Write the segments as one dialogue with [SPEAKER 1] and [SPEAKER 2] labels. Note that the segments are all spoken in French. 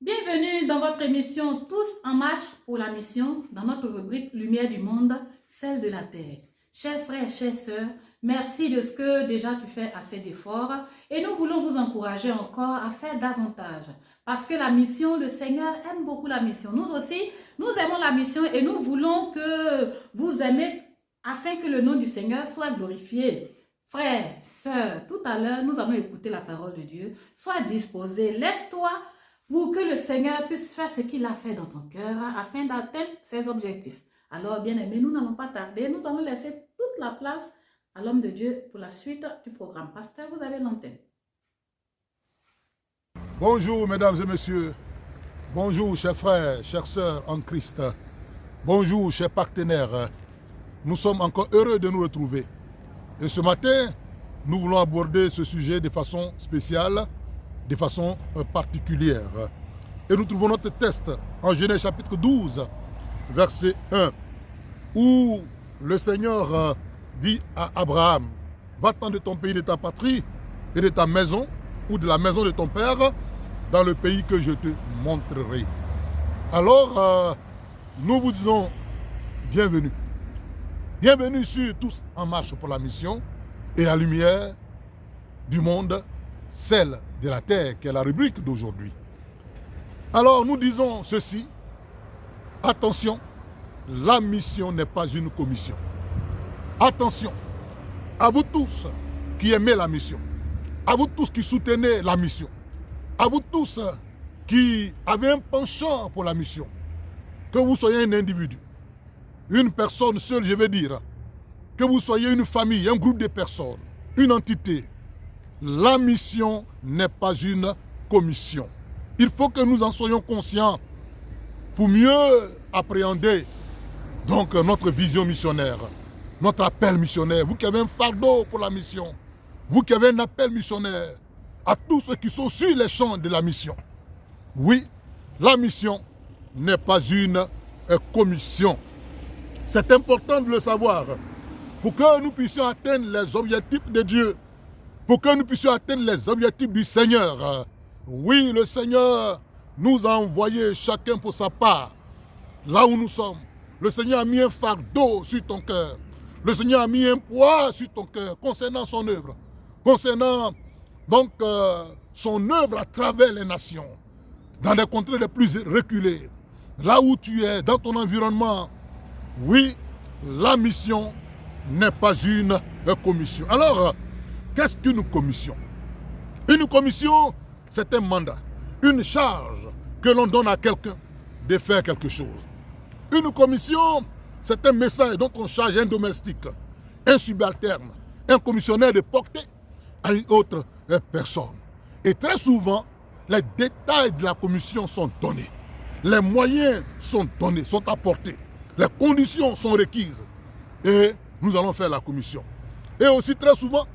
[SPEAKER 1] Bienvenue dans votre émission Tous en marche pour la mission, dans notre rubrique Lumière du monde, celle de la terre. Chers frères, chères sœurs, merci de ce que déjà tu fais assez d'efforts et nous voulons vous encourager encore à faire davantage parce que la mission, le Seigneur aime beaucoup la mission. Nous aussi, nous aimons la mission et nous voulons que vous aimez afin que le nom du Seigneur soit glorifié. Frères, sœurs, tout à l'heure, nous allons écouter la parole de Dieu. Sois disposé, laisse-toi pour que le Seigneur puisse faire ce qu'il a fait dans ton cœur afin d'atteindre ses objectifs. Alors, bien-aimés, nous n'allons pas tarder. Nous allons laisser toute la place à l'homme de Dieu pour la suite du programme. Pasteur, vous avez l'antenne.
[SPEAKER 2] Bonjour, mesdames et messieurs. Bonjour, chers frères, chères sœurs en Christ. Bonjour, chers partenaires. Nous sommes encore heureux de nous retrouver. Et ce matin, nous voulons aborder ce sujet de façon spéciale, de façon particulière. Et nous trouvons notre texte en Genèse chapitre 12, verset 1, où le Seigneur dit à Abraham, va-t'en de ton pays, de ta patrie et de ta maison, ou de la maison de ton père, dans le pays que je te montrerai. Alors, nous vous disons bienvenue. Bienvenue sur Tous en marche pour la mission et la lumière du monde, celle de la terre, qui est la rubrique d'aujourd'hui. Alors nous disons ceci, attention, la mission n'est pas une commission. Attention, à vous tous qui aimez la mission, à vous tous qui soutenez la mission, à vous tous qui avez un penchant pour la mission, que vous soyez un individu, une personne seule, je veux dire, que vous soyez une famille, un groupe de personnes, une entité, la mission n'est pas une commission. Il faut que nous en soyons conscients pour mieux appréhender donc notre vision missionnaire, notre appel missionnaire. Vous qui avez un fardeau pour la mission, vous qui avez un appel missionnaire, à tous ceux qui sont sur les champs de la mission. Oui, la mission n'est pas une commission. C'est important de le savoir pour que nous puissions atteindre les objectifs de Dieu, pour que nous puissions atteindre les objectifs du Seigneur. Oui, le Seigneur nous a envoyés chacun pour sa part, là où nous sommes. Le Seigneur a mis un fardeau sur ton cœur. Le Seigneur a mis un poids sur ton cœur concernant son œuvre, concernant donc son œuvre à travers les nations, dans des contrées les plus reculées, là où tu es, dans ton environnement. Oui, la mission n'est pas une commission. Alors, qu'est-ce qu'une commission? Une commission, c'est un mandat, une charge que l'on donne à quelqu'un de faire quelque chose. Une commission, c'est un message dont on charge un domestique, un subalterne, un commissionnaire de porter à une autre personne. Et très souvent, les détails de la commission sont donnés. Les moyens sont donnés, sont apportés. Les conditions sont requises. Et nous allons faire la commission. Et aussi très souvent,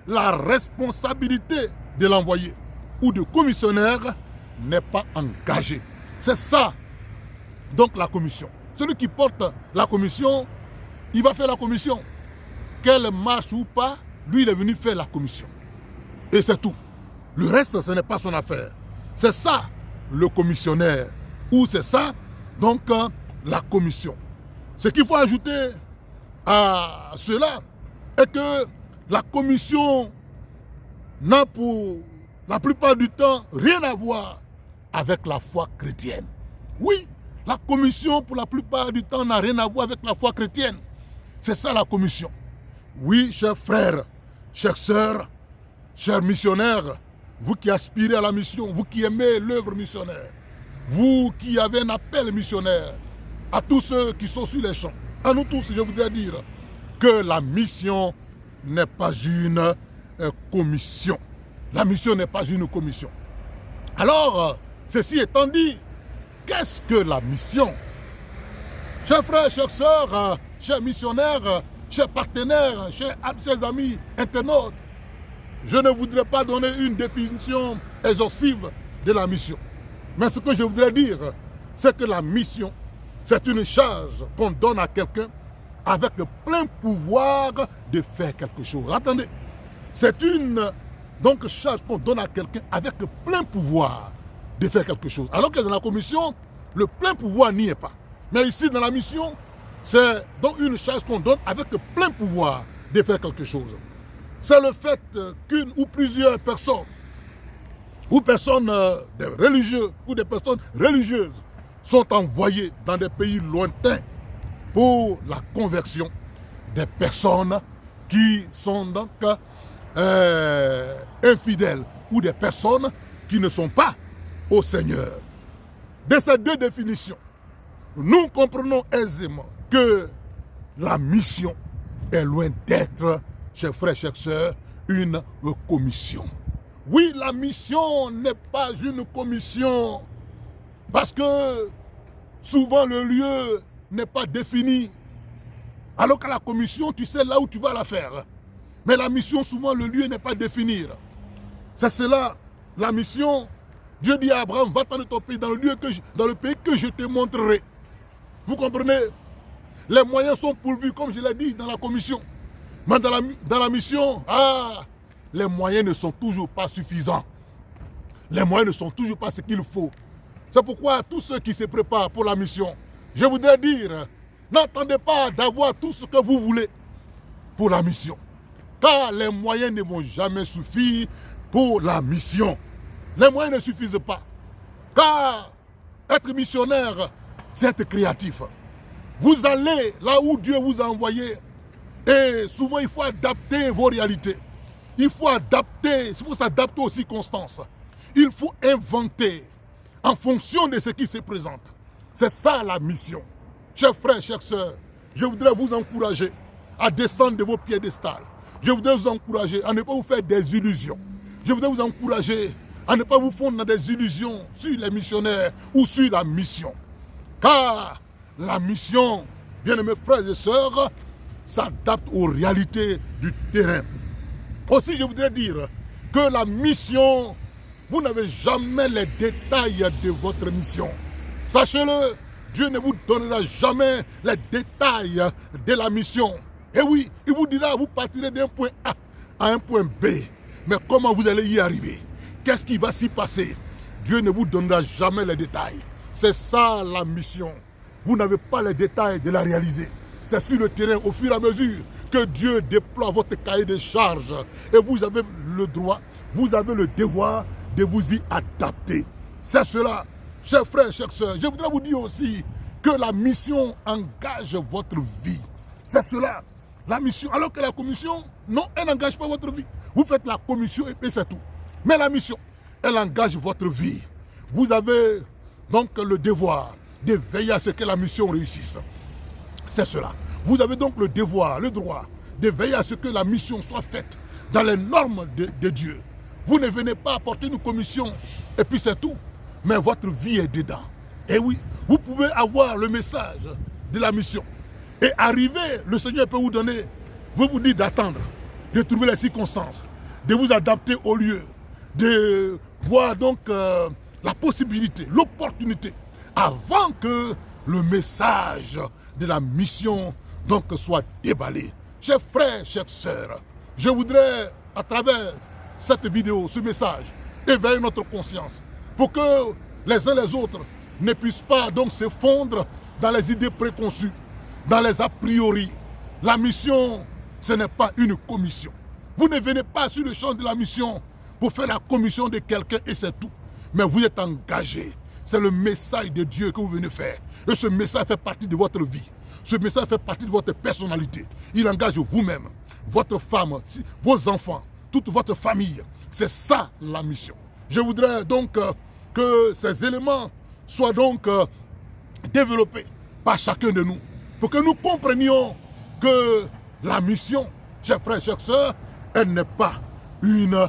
[SPEAKER 2] la responsabilité de l'envoyé ou du commissionnaire n'est pas engagée. C'est ça, donc, la commission. Celui qui porte la commission, il va faire la commission. Qu'elle marche ou pas, lui, il est venu faire la commission. Et c'est tout. Le reste, ce n'est pas son affaire. C'est ça, le commissionnaire. Ou c'est ça, donc, la commission. Ce qu'il faut ajouter à cela est que la commission n'a pour la plupart du temps rien à voir avec la foi chrétienne. Oui, la commission pour la plupart du temps n'a rien à voir avec la foi chrétienne. C'est ça la commission. Oui, chers frères, chères sœurs, chers missionnaires, vous qui aspirez à la mission, vous qui aimez l'œuvre missionnaire, vous qui avez un appel missionnaire, à tous ceux qui sont sur les champs, à nous tous, je voudrais dire que la mission n'est pas une commission. La mission n'est pas une commission. Alors, ceci étant dit, qu'est-ce que la mission? Chers frères, chères sœurs, chers missionnaires, chers partenaires, chers amis, internautes, je ne voudrais pas donner une définition exhaustive de la mission. Mais ce que je voudrais dire, c'est que la mission, c'est une charge qu'on donne à quelqu'un avec plein pouvoir de faire quelque chose. Attendez, c'est une charge qu'on donne à quelqu'un avec plein pouvoir de faire quelque chose. Alors que dans la commission, le plein pouvoir n'y est pas. Mais ici, dans la mission, c'est donc une charge qu'on donne avec le plein pouvoir de faire quelque chose. C'est le fait qu'une ou plusieurs personnes, ou personnes des religieux, ou des personnes religieuses, sont envoyées dans des pays lointains pour la conversion des personnes qui sont donc infidèles ou des personnes qui ne sont pas au Seigneur. De ces deux définitions, nous comprenons aisément que la mission est loin d'être, chers frères, chères sœurs, une commission. Oui, la mission n'est pas une commission parce que souvent le lieu n'est pas défini. Alors qu'à la commission, tu sais là où tu vas la faire. Mais la mission, souvent le lieu n'est pas défini. C'est cela, la mission. Dieu dit à Abraham, va-t'en de ton pays dans le pays que je te montrerai. Vous comprenez? Les moyens sont pourvus, comme je l'ai dit, dans la commission. Mais dans la mission, les moyens ne sont toujours pas suffisants. Les moyens ne sont toujours pas ce qu'il faut. C'est pourquoi tous ceux qui se préparent pour la mission, je voudrais dire, n'attendez pas d'avoir tout ce que vous voulez pour la mission. Car les moyens ne vont jamais suffire pour la mission. Les moyens ne suffisent pas. Car être missionnaire, c'est être créatif. Vous allez là où Dieu vous a envoyé. Et souvent, il faut adapter vos réalités. Il faut s'adapter aux circonstances. Il faut inventer en fonction de ce qui se présente. C'est ça la mission. Chers frères, chères sœurs, je voudrais vous encourager à descendre de vos piédestals. Je voudrais vous encourager à ne pas vous faire des illusions. Je voudrais vous encourager à ne pas vous fondre dans des illusions sur les missionnaires ou sur la mission. Car la mission, bien-aimés frères et sœurs, s'adapte aux réalités du terrain. Aussi, je voudrais dire que la mission, vous n'avez jamais les détails de votre mission. Sachez-le, Dieu ne vous donnera jamais les détails de la mission. Et oui, il vous dira, vous partirez d'un point A à un point B. Mais comment vous allez y arriver? Qu'est-ce qui va s'y passer? Dieu ne vous donnera jamais les détails. C'est ça la mission. Vous n'avez pas les détails de la réaliser. C'est sur le terrain, au fur et à mesure que Dieu déploie votre cahier de charges. Et vous avez le droit, vous avez le devoir de vous y adapter. C'est cela, chers frères, chères sœurs. Je voudrais vous dire aussi que la mission engage votre vie. C'est cela, la mission. Alors que la commission, non, elle n'engage pas votre vie. Vous faites la commission et c'est tout. Mais la mission, elle engage votre vie. Vous avez donc le devoir de veiller à ce que la mission réussisse. C'est cela. Vous avez donc le devoir, le droit de veiller à ce que la mission soit faite dans les normes de Dieu. Vous ne venez pas apporter une commission et puis c'est tout. Mais votre vie est dedans. Et oui, vous pouvez avoir le message de la mission. Et arriver, le Seigneur peut vous donner, vous dire d'attendre, de trouver les circonstances, de vous adapter au lieu, de voir donc la possibilité, l'opportunité, avant que le message de la mission donc soit déballé. Chers frères, chères sœurs, je voudrais, à travers cette vidéo, ce message, éveiller notre conscience pour que les uns les autres ne puissent pas donc se fondre dans les idées préconçues, dans les a priori. La mission, ce n'est pas une commission. Vous ne venez pas sur le champ de la mission pour faire la commission de quelqu'un et c'est tout. Mais vous êtes engagé. C'est le message de Dieu que vous venez faire. Et ce message fait partie de votre vie. Ce message fait partie de votre personnalité. Il engage vous-même, votre femme, vos enfants, toute votre famille. C'est ça la mission. Je voudrais donc que ces éléments soient donc développés par chacun de nous. Pour que nous comprenions que la mission, chers frères, chères sœurs, elle n'est pas une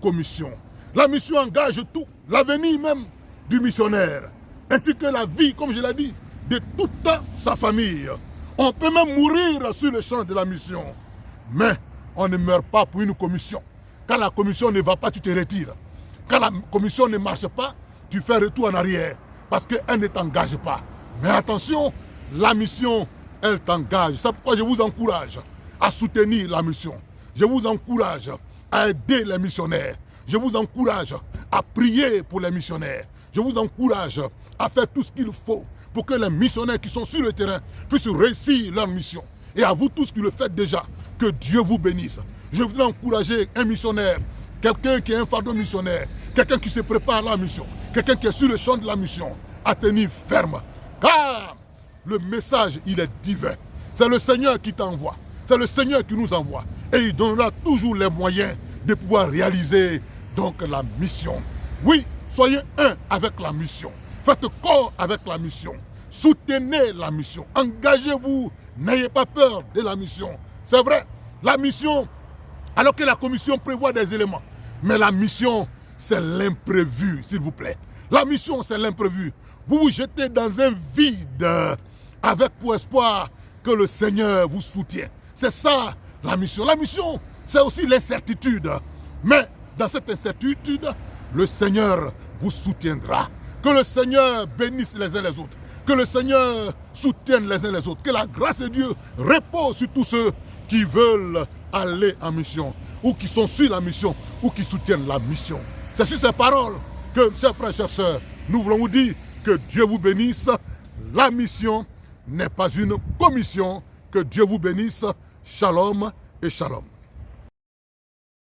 [SPEAKER 2] commission. La mission engage tout, l'avenir même du missionnaire, ainsi que la vie, comme je l'ai dit, de toute sa famille. On peut même mourir sur le champ de la mission. Mais on ne meurt pas pour une commission. Quand la commission ne va pas, tu te retires. Quand la commission ne marche pas, tu fais retour en arrière. Parce qu'elle ne t'engage pas. Mais attention, la mission, elle t'engage. C'est pourquoi je vous encourage à soutenir la mission. Je vous encourage à aider les missionnaires. je vous encourage à prier pour les missionnaires. Je vous encourage à faire tout ce qu'il faut pour que les missionnaires qui sont sur le terrain puissent réussir leur mission. Et à vous tous qui le faites déjà, que Dieu vous bénisse. Je voudrais encourager un missionnaire, quelqu'un qui est un fardeau missionnaire, quelqu'un qui se prépare à la mission, quelqu'un qui est sur le champ de la mission, à tenir ferme. Car le message, il est divin. C'est le Seigneur qui t'envoie. C'est le Seigneur qui nous envoie. Et il donnera toujours les moyens de pouvoir réaliser donc la mission. Oui, soyez un avec la mission. Faites corps avec la mission. Soutenez la mission. Engagez-vous. N'ayez pas peur de la mission. C'est vrai, la mission, alors que la commission prévoit des éléments. Mais la mission, c'est l'imprévu, s'il vous plaît. La mission, c'est l'imprévu. Vous vous jetez dans un vide avec pour espoir que le Seigneur vous soutient. C'est ça, la mission. La mission, c'est aussi l'incertitude. Mais dans cette incertitude, le Seigneur vous soutiendra. Que le Seigneur bénisse les uns les autres. Que le Seigneur soutienne les uns les autres. Que la grâce de Dieu repose sur tous ceux qui veulent aller en mission, ou qui sont sur la mission, ou qui soutiennent la mission. C'est sur ces paroles que, chers frères et chères sœurs, nous voulons vous dire que Dieu vous bénisse. La mission n'est pas une commission. Que Dieu vous bénisse. Shalom et shalom.